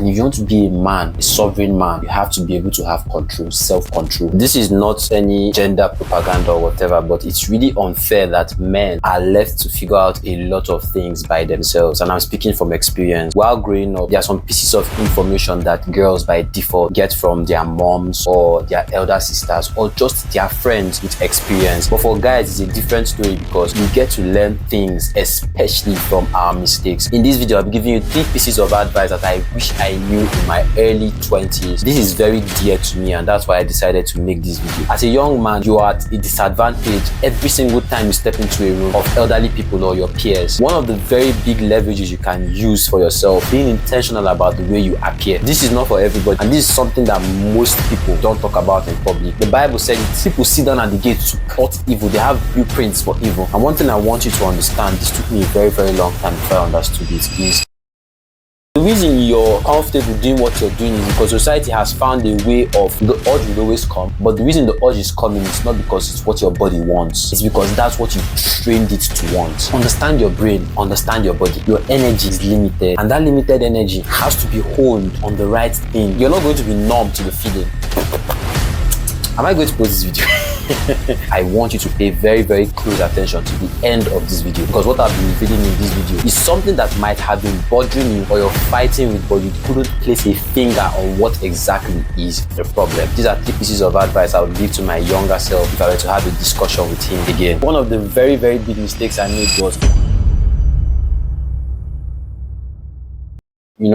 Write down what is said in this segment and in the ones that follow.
And if you want to be a man, a sovereign man, you have to be able to have control, self-control. This is not any gender propaganda or whatever, but it's really unfair that men are left to figure out a lot of things by themselves. And I'm speaking from experience. While growing up, there are some pieces of information that girls by default get from their moms or their elder sisters or just their friends with experience. But for guys, it's a different story because you get to learn things, especially from our mistakes. In this video, I'll be giving you 3 pieces of advice that I wish I knew in my early 20s. This is very dear to me, and that's why I decided to make this video. As a young man, you are at a disadvantage every single time you step into a room of elderly people or your peers. One of the very big leverages you can use for yourself, being intentional about the way you appear. This is not for everybody, and this is something that most people don't talk about in public. The Bible said people sit down at the gate to plot evil. They have blueprints for evil. And one thing I want you to understand, this took me a very, very long time before I understood it, is the reason you're comfortable doing what you're doing is because society has found a way of, the urge will always come, but the reason the urge is coming is not because it's what your body wants, it's because that's what you've trained it to want. Understand your brain, understand your body. Your energy is limited, and that limited energy has to be honed on the right thing. You're not going to be numb to the feeling. Am I going to post this video? I want you to pay very, very close attention to the end of this video, because what I've been revealing in this video is something that might have been bothering you or you're fighting with, but you couldn't place a finger on what exactly is the problem. These are 3 pieces of advice I would give to my younger self if I were to have a discussion with him again. One of the very, very big mistakes I made was,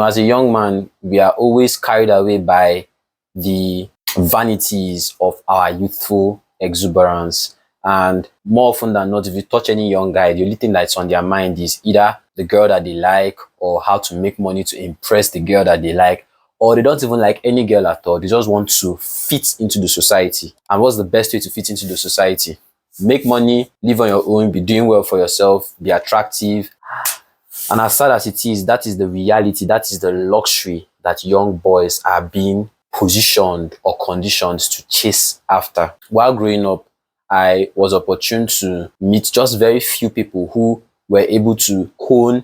as a young man, we are always carried away by the vanities of our youthful exuberance, and more often than not, if you touch any young guy, the only thing that's on their mind is either the girl that they like or how to make money to impress the girl that they like, or they don't even like any girl at all. They just want to fit into the society. And what's the best way to fit into the society? Make money, live on your own, be doing well for yourself, be attractive. And as sad as it is, that is the reality, that is the luxury that young boys are being positioned or conditioned to chase after. While growing up, I was opportune to meet just very few people who were able to hone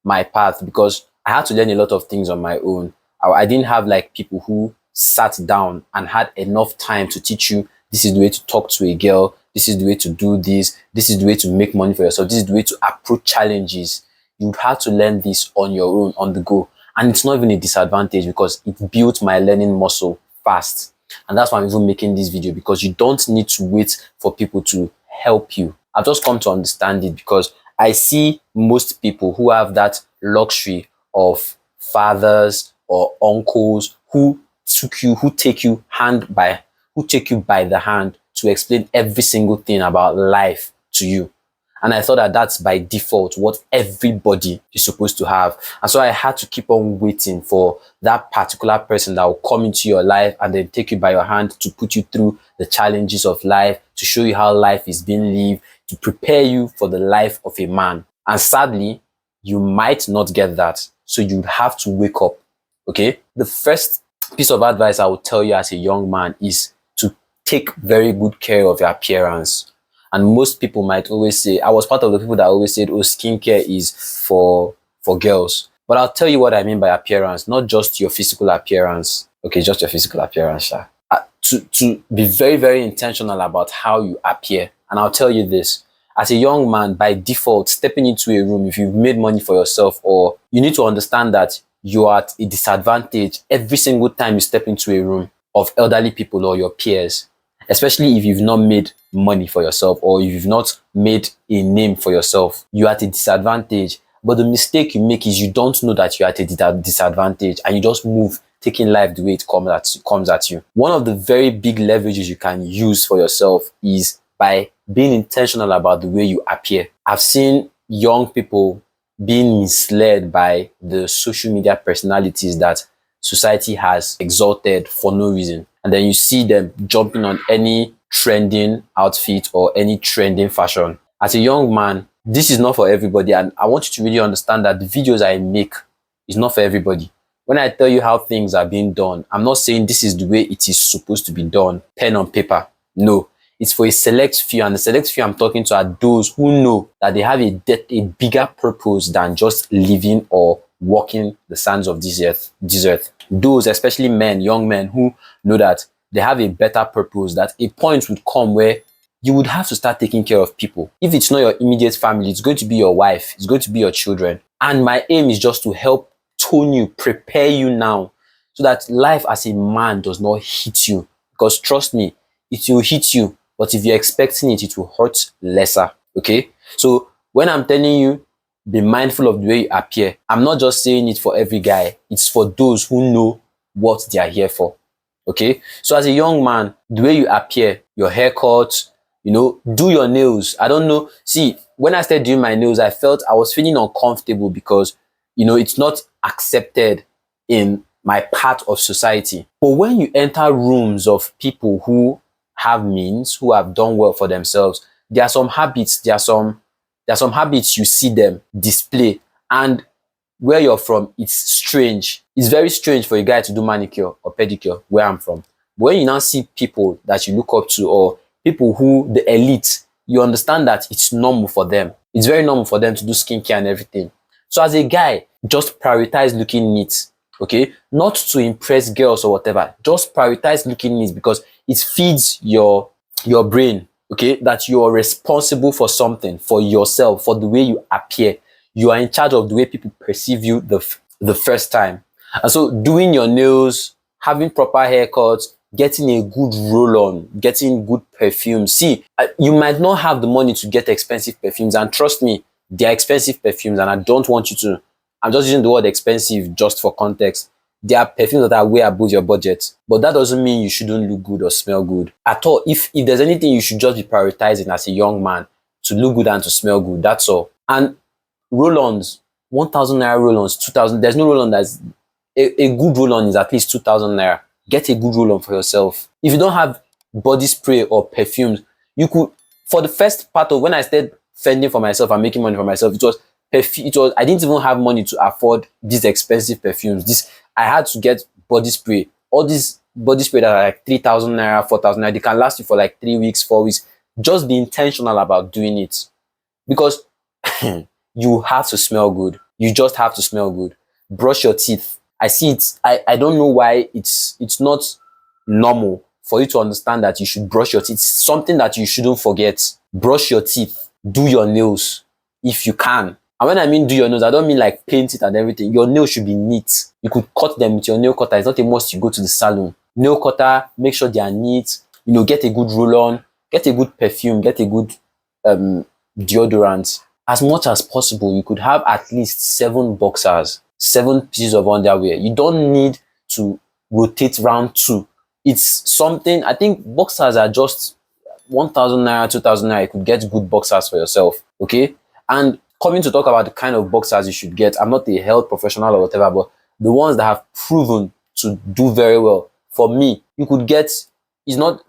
my path, because I had to learn a lot of things on my own. I didn't have like people who sat down and had enough time to teach you, this is the way to talk to a girl, this is the way to do this is the way to make money for yourself, this is the way to approach challenges. You'd have to learn this on your own, on the go. And it's not even a disadvantage because it built my learning muscle fast. And that's why I'm even making this video, because you don't need to wait for people to help you. I've just come to understand it because I see most people who have that luxury of fathers or uncles who take you by the hand to explain every single thing about life to you. And I thought that that's by default what everybody is supposed to have. And so I had to keep on waiting for that particular person that will come into your life and then take you by your hand to put you through the challenges of life, to show you how life is being lived, to prepare you for the life of a man. And sadly, you might not get that. So you have to wake up, okay? The first piece of advice I would tell you as a young man is to take very good care of your appearance. And most people might always say, I was part of the people that always said, oh, skincare is for girls. But I'll tell you what I mean by appearance, not just your physical appearance. Okay, just your physical appearance. To be very, very intentional about how you appear. And I'll tell you this, as a young man, by default, stepping into a room, if you've made money for yourself, or you need to understand that you are at a disadvantage every single time you step into a room of elderly people or your peers. Especially if you've not made money for yourself or if you've not made a name for yourself, you're at a disadvantage. But the mistake you make is you don't know that you're at a disadvantage and you just move, taking life the way it comes at you. One of the very big leverages you can use for yourself is by being intentional about the way you appear. I've seen young people being misled by the social media personalities that society has exalted for no reason. And then you see them jumping on any trending outfit or any trending fashion. As a young man, this is not for everybody. And I want you to really understand that the videos I make is not for everybody. When I tell you how things are being done, I'm not saying this is the way it is supposed to be done, pen on paper. No, it's for a select few. And the select few I'm talking to are those who know that they have a bigger purpose than just living or walking the sands of this earth. Those, especially men, young men who know that they have a better purpose, that a point would come where you would have to start taking care of people. If it's not your immediate family, it's going to be your wife, it's going to be your children. And my aim is just to help tone you, prepare you now, so that life as a man does not hit you. Because trust me, it will hit you, but if you're expecting it, it will hurt lesser. Okay? So when I'm telling you, be mindful of the way you appear, I'm not just saying it for every guy, it's for those who know what they are here for. Okay? So as a young man, the way you appear, your haircut, do your nails. I don't know. See, when I started doing my nails, I felt I was feeling uncomfortable because, it's not accepted in my part of society. But when you enter rooms of people who have means, who have done well for themselves, there are some habits, habits you see them display. And where you're from, it's strange. It's very strange for a guy to do manicure or pedicure where I'm from. But when you now see people that you look up to, or people who, the elite, you understand that it's normal for them. It's very normal for them to do skincare and everything. So as a guy, just prioritize looking neat, okay? Not to impress girls or whatever. Just prioritize looking neat because it feeds your brain, okay? That you are responsible for something, for yourself, for the way you appear. You are in charge of the way people perceive you the first time. And so doing your nails, having proper haircuts, getting a good roll-on, getting good perfume. See, you might not have the money to get expensive perfumes, and trust me, they are expensive perfumes, and I don't want you to. I'm just using the word expensive just for context. There are perfumes that are way above your budget, but that doesn't mean you shouldn't look good or smell good at all. If there's anything you should just be prioritizing as a young man, to look good and to smell good, that's all. And roll-ons, 1,000 naira roll-ons, 2,000. There's no roll-on that's a good roll-on is at least 2,000 naira. Get a good roll-on for yourself. If you don't have body spray or perfumes, you could, for the first part of when I started fending for myself and making money for myself, I didn't even have money to afford these expensive perfumes. I had to get body spray. All these body spray that are like 3,000 naira, 4,000 naira, they can last you for like 3 weeks, 4 weeks. Just be intentional about doing it, because you have to smell good. You just have to smell good. Brush your teeth. I see it. I don't know why it's not normal for you to understand that you should brush your teeth. It's something that you shouldn't forget. Brush your teeth. Do your nails if you can. And when I mean do your nails, I don't mean like paint it and everything. Your nails should be neat. You could cut them with your nail cutter. It's not a must you go to the salon. Nail cutter, make sure they are neat. Get a good roll-on. Get a good perfume. Get a good deodorant. As much as possible, you could have at least 7 boxers, 7 pieces of underwear. You don't need to rotate round 2. It's something, I think boxers are just 1,000 naira, 2,000 naira. You could get good boxers for yourself, okay? And coming to talk about the kind of boxers you should get, I'm not a health professional or whatever, but the ones that have proven to do very well. For me, you could get,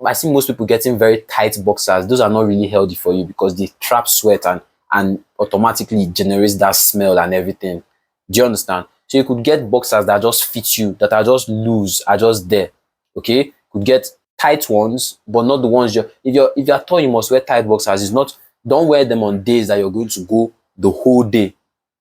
I see most people getting very tight boxers. Those are not really healthy for you because they trap sweat and automatically generates that smell and everything. Do you understand? So you could get boxers that just fit you, that are just loose, are just there. Okay? You could get tight ones, but not the ones if you're tall, you must wear tight boxers. Don't wear them on days that you're going to go the whole day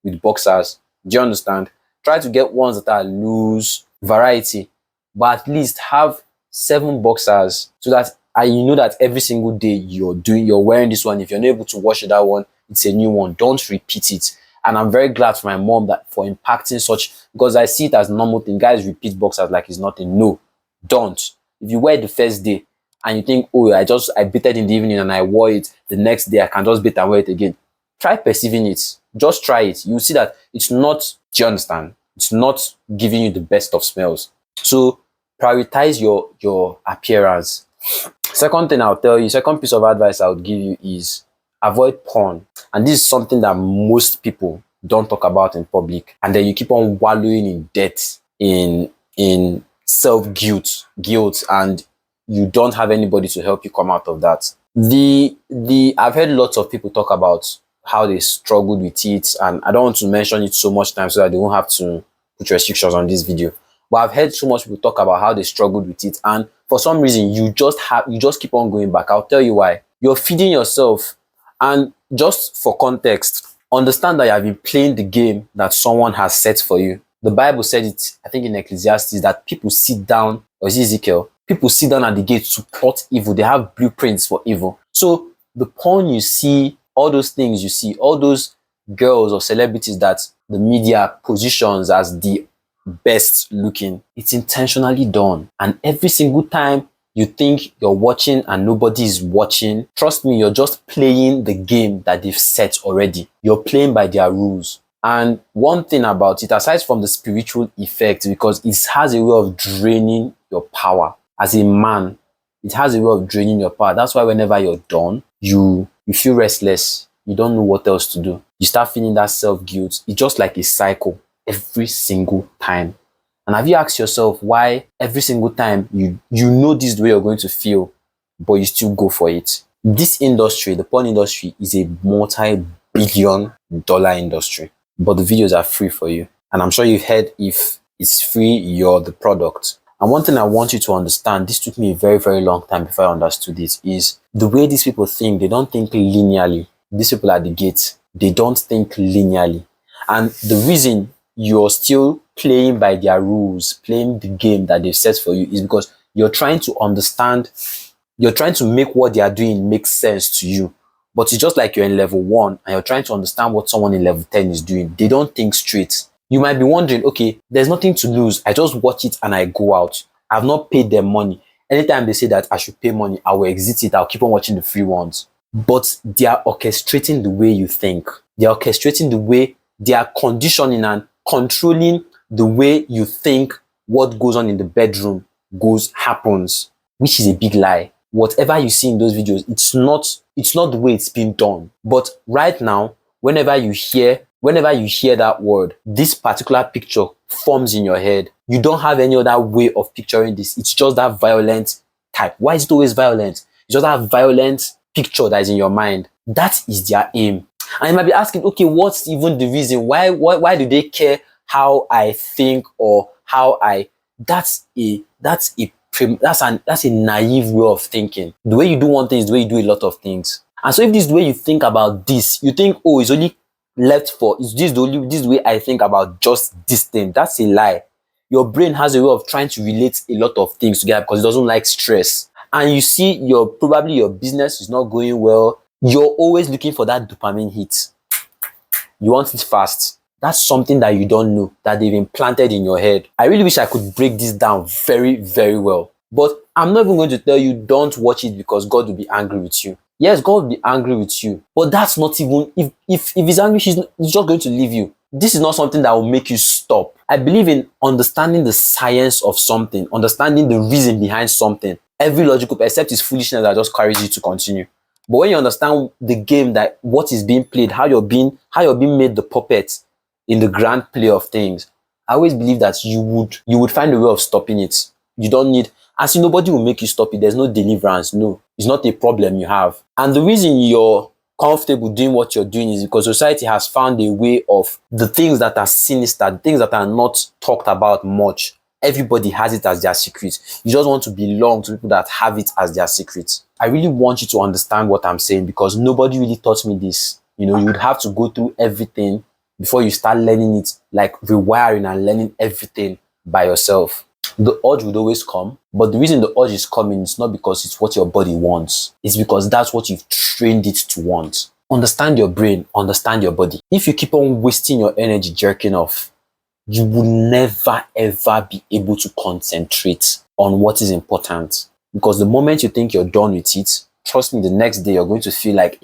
with boxers. Do you understand? Try to get ones that are loose, variety, but at least have 7 boxers so that you know that every single day you're wearing this one. If you're not able to wash that one, it's a new one. Don't repeat it. And I'm very glad for my mom for impacting such, because I see it as normal thing. Guys repeat boxers like it's nothing. No, don't. If you wear it the first day and you think, oh, I bathed in the evening and I wore it the next day, I can just bathe and wear it again. Try perceiving it. Just try it. You see that it's not, do you understand? It's not giving you the best of smells. So prioritize your appearance. Second piece of advice I would give you is avoid porn. And this is something that most people don't talk about in public. And then you keep on wallowing in debt, in self-guilt, and you don't have anybody to help you come out of that. I've heard lots of people talk about how they struggled with it, and I don't want to mention it so much time so that they won't have to put restrictions on this video. But I've heard so much people talk about how they struggled with it, and for some reason you just keep on going back. I'll tell you why. You're feeding yourself. And just for context, Understand that you have been playing the game that someone has set for you. The Bible said it, I think in Ecclesiastes, that people sit down, or is it Ezekiel? People sit down at the gate to plot evil. They have blueprints for evil. So the porn you see, all those things you see, all those girls or celebrities that the media positions as the best looking, it's intentionally done. And every single time you think you're watching and nobody is watching, trust me, you're just playing the game that they've set already. You're playing by their rules. And one thing about it, aside from the spiritual effect, because it has a way of draining your power as a man, it has a way of draining your power. That's why whenever you're done, you feel restless. You don't know what else to do. You start feeling that self-guilt. It's just like a cycle every single time. And have you asked yourself why every single time you know this is the way you're going to feel, but you still go for it? This industry, the porn industry, is a multi-billion-dollar industry, but the videos are free for you. And I'm sure you've heard, if it's free, you're the product. And one thing I want you to understand, this took me a very, very long time before I understood it, is the way these people think. They don't think linearly. These people at the gate, they don't think linearly. And the reason you're still playing by their rules, playing the game that they've set for you, is because you're trying to understand, you're trying to make what they are doing make sense to you. But it's just like you're in level 1 and you're trying to understand what someone in level 10 is doing. They don't think straight. You might be wondering, okay, there's nothing to lose. I just watch it and I go out. I've not paid them money. Anytime they say that I should pay money, I will exit it. I'll keep on watching the free ones. But they are orchestrating the way you think. They are orchestrating the way, they are conditioning and controlling the way you think what goes on in the bedroom happens, which is a big lie. Whatever you see in those videos, it's not the way it's been done. But right now, whenever you hear that word, this particular picture forms in your head. You don't have any other way of picturing this. It's just that violent type. Why is it always violent? It's just that violent picture that is in your mind. That is their aim. And you might be asking, okay, what's even the reason? Why do they care how I think or how I... That's a naive way of thinking. The way you do one thing is the way you do a lot of things. And so if this is the way you think about this, you think, oh, it's only left for, this is the way I think about just this thing. That's a lie. Your brain has a way of trying to relate a lot of things together because it doesn't like stress. And you see, probably your business is not going well. You're always looking for that dopamine hit. You want it fast. That's something that you don't know, that they've implanted in your head. I really wish I could break this down very, very well. But I'm not even going to tell you don't watch it because God will be angry with you. Yes, God will be angry with you. But that's not even, if he's angry, he's just going to leave you. This is not something that will make you stop. I believe in understanding the science of something, understanding the reason behind something. Every logical, except it's foolishness that just carries you to continue. But when you understand the game, that what is being played, how you're being made the puppet in the grand play of things, I always believe that you would find a way of stopping it. You don't need, as in, nobody will make you stop it. There's no deliverance. No, it's not a problem you have. And the reason you're comfortable doing what you're doing is because society has found a way of the things that are sinister, the things that are not talked about much. Everybody has it as their secret. You just want to belong to people that have it as their secret. I really want you to understand what I'm saying because nobody really taught me this. You know, you would have to go through everything before you start learning it, like rewiring and learning everything by yourself. The urge would always come, but the reason the urge is coming is not because it's what your body wants. It's because that's what you've trained it to want. Understand your brain, understand your body. If you keep on wasting your energy jerking off, you will never ever be able to concentrate on what is important. Because the moment you think you're done with it, trust me, the next day you're going to feel like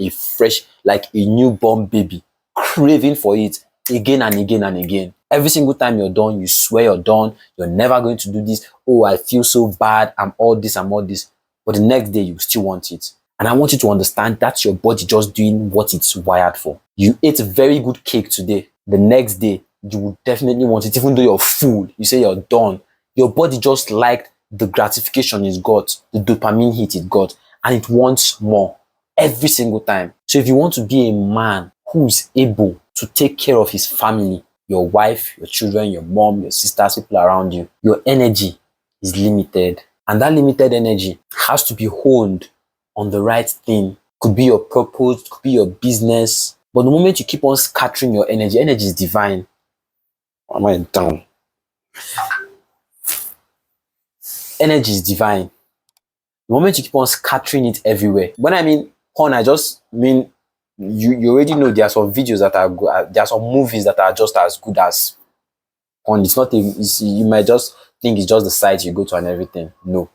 like a newborn baby, craving for it again and again and again. Every single time you're done, you swear you're done. You're never going to do this. Oh, I feel so bad. I'm all this. But the next day you still want it. And I want you to understand that's your body just doing what it's wired for. You ate a very good cake today. The next day, you will definitely want it, even though you're full. You say you're done. Your body just liked the gratification it got, the dopamine hit it got, and it wants more every single time. So if you want to be a man who is able to take care of his family, your wife, your children, your mom, your sisters, people around you, your energy is limited. And that limited energy has to be honed on the right thing. Could be your purpose, could be your business, But the moment you keep on scattering your energy is divine. Am I down? Energy is divine. The moment you keep on scattering it everywhere. When I mean porn, I just mean you already know there are some videos that are good. There are some movies that are just as good as porn. It's not you might just think it's just the site you go to and everything. No.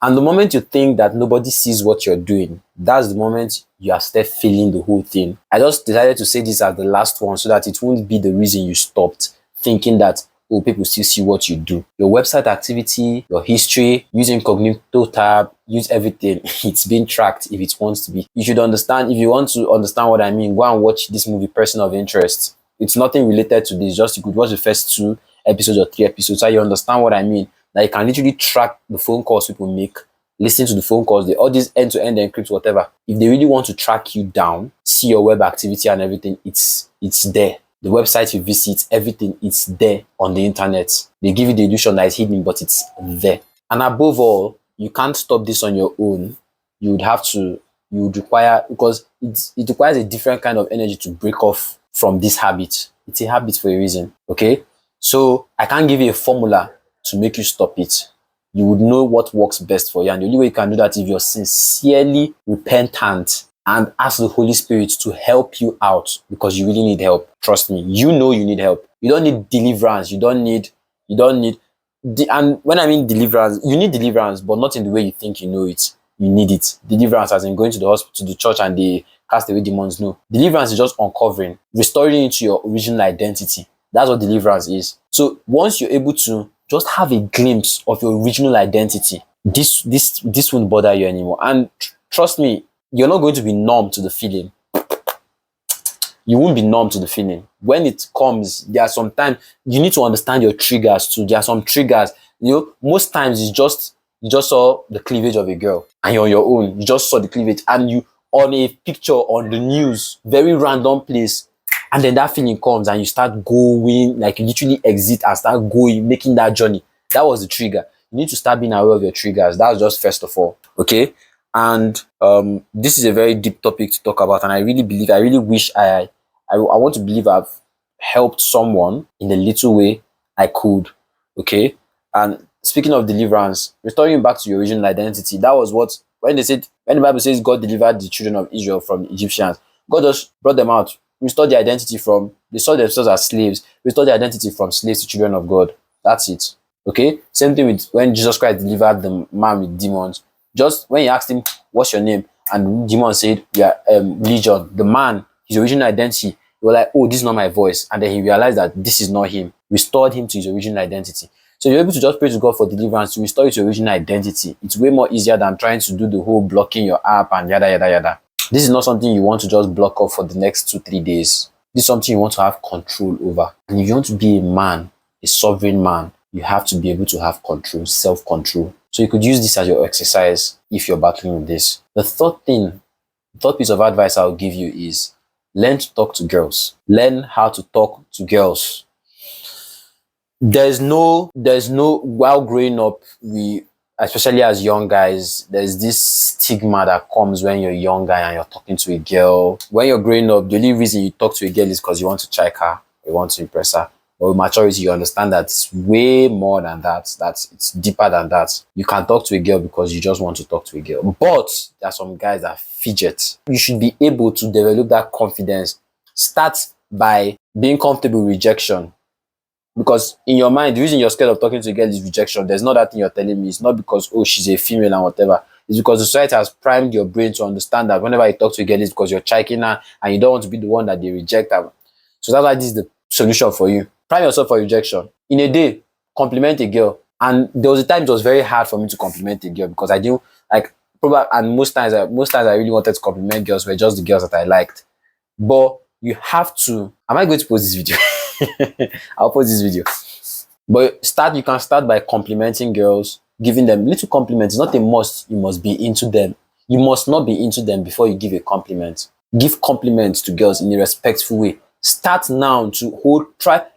And the moment you think that nobody sees what you're doing, that's the moment you are still feeling the whole thing. I just decided to say this as the last one so that it won't be the reason you stopped thinking that, oh, people still see what you do. Your website activity, your history, use incognito tab, use everything. It's being tracked if it wants to be. You should understand, if you want to understand what I mean, go and watch this movie, Person of Interest. It's nothing related to this, just you could watch the first 2 episodes or 3 episodes so you understand what I mean. That you can literally track the phone calls people make, listen to the phone calls, all these end-to-end encrypt, whatever. If they really want to track you down, see your web activity and everything, it's there. The website you visit, everything, it's there on the internet. They give you the illusion that it's hidden, but it's there. And above all, you can't stop this on your own. You would require, because it requires a different kind of energy to break off from this habit. It's a habit for a reason, okay? So I can't give you a formula to make you stop it. You would know what works best for you. And the only way you can do that is if you're sincerely repentant and ask the Holy Spirit to help you out, because you really need help. Trust me, you know you need help. You don't need deliverance. And when I mean deliverance, you need deliverance, but not in the way you think you know it. You need it. Deliverance as in going to the hospital, to the church, and they cast away demons. No. Deliverance is just uncovering, restoring you to your original identity. That's what deliverance is. So once you're able to just have a glimpse of your original identity, this won't bother you anymore. And trust me, you're not going to be numb to the feeling. You won't be numb to the feeling. When it comes, there are some times you need to understand your triggers too. There are some triggers. Most times you just saw the cleavage of a girl and you're on your own. You just saw the cleavage and you on a picture on the news, very random place. And then that feeling comes and you start going, like you literally exit and start going, making that journey. That was the trigger. You need to start being aware of your triggers. That's just first of all, okay? And this is a very deep topic to talk about. And I really wish I want to believe I've helped someone in the little way I could, okay? And speaking of deliverance, restoring back to your original identity, that was what, when the Bible says God delivered the children of Israel from the Egyptians, God just brought them out, restored their identity from, they saw themselves as slaves, restored their identity from slaves to children of God. That's it. Okay? Same thing with when Jesus Christ delivered the man with demons. Just when he asked him, what's your name? And the demon said, we are Legion. The man, his original identity, he was like, oh, this is not my voice. And then he realized that this is not him. Restored him to his original identity. So you're able to just pray to God for deliverance to restore you to your original identity. It's way more easier than trying to do the whole blocking your app and yada, yada, yada. This is not something you want to just block off for the next 2-3 days. This is something you want to have control over. And if you want to be a man, a sovereign man, you have to be able to have control, self-control. So you could use this as your exercise if you're battling with this. The third piece of advice I'll give you is learn to talk to girls. Learn how to talk to girls. There's no, while growing up, especially as young guys, there's this stigma that comes when you're a young guy and you're talking to a girl. When you're growing up, the only reason you talk to a girl is because you want to check her, you want to impress her. But with maturity, you understand that it's way more than that. It's deeper than that. You can talk to a girl because you just want to talk to a girl. But there are some guys that fidget. You should be able to develop that confidence. Start by being comfortable with rejection. Because in your mind, the reason you're scared of talking to a girl is rejection. There's not that thing you're telling me. It's not because, oh, she's a female and whatever. It's because the society has primed your brain to understand that whenever you talk to a girl, it's because you're chiking her and you don't want to be the one that they reject her. So that's why this is the solution for you. Prime yourself for rejection. In a day, compliment a girl. And there was a time it was very hard for me to compliment a girl because I didn't and most times I really wanted to compliment girls were just the girls that I liked. But you have to. Am I going to post this video? I'll post this video. But you can start by complimenting girls, giving them little compliments. It's not a must. You must be into them. You must not be into them before you give a compliment. Give compliments to girls in a respectful way. Start now to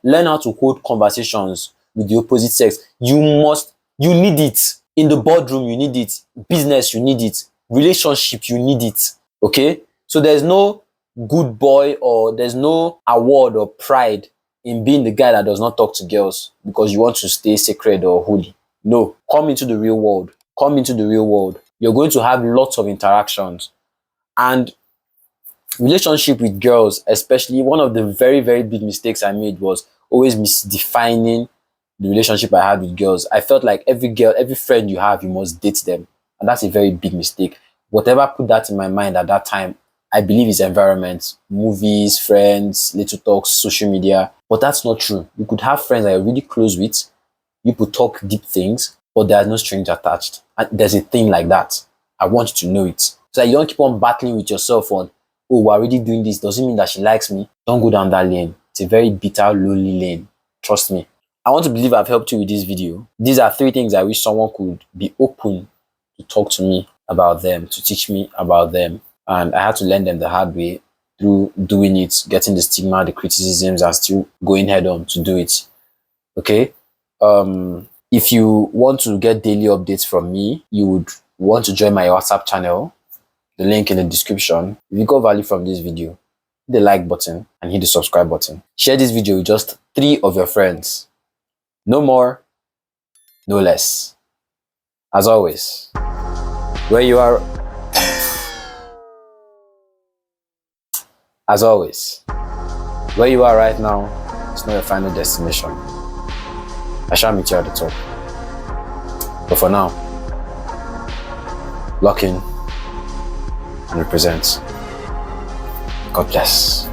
learn how to hold conversations with the opposite sex. You need it. In the boardroom, you need it. Business, you need it. Relationship, you need it. Okay? So there's no good boy or there's no award or pride in being the guy that does not talk to girls because you want to stay sacred or holy. No, come into the real world. Come into the real world. You're going to have lots of interactions. And relationship with girls, especially, one of the very, very big mistakes I made was always misdefining the relationship I had with girls. I felt like every girl, every friend you have, you must date them. And that's a very big mistake. Whatever put that in my mind at that time, I believe is environment, movies, friends, little talks, social media. But that's not true. You could have friends that you're really close with. You could talk deep things, but there's no strings attached. And there's a thing like that. I want you to know it. So that you don't keep on battling with yourself on, oh, we're already doing this. Doesn't mean that she likes me. Don't go down that lane. It's a very bitter, lonely lane. Trust me. I want to believe I've helped you with this video. These are 3 things I wish someone could be open to talk to me about them, to teach me about them. And I had to learn them the hard way through doing it, getting the stigma, the criticisms, and still going head on to do it. Okay? If you want to get daily updates from me, you would want to join my WhatsApp channel. The link in the description. If you got value from this video, hit the like button and hit the subscribe button. Share this video with just 3 of your friends. No more, no less. As always, where you are, as always, where you are right now is not your final destination. I shall meet you at the top. But for now, lock in and represent. God bless.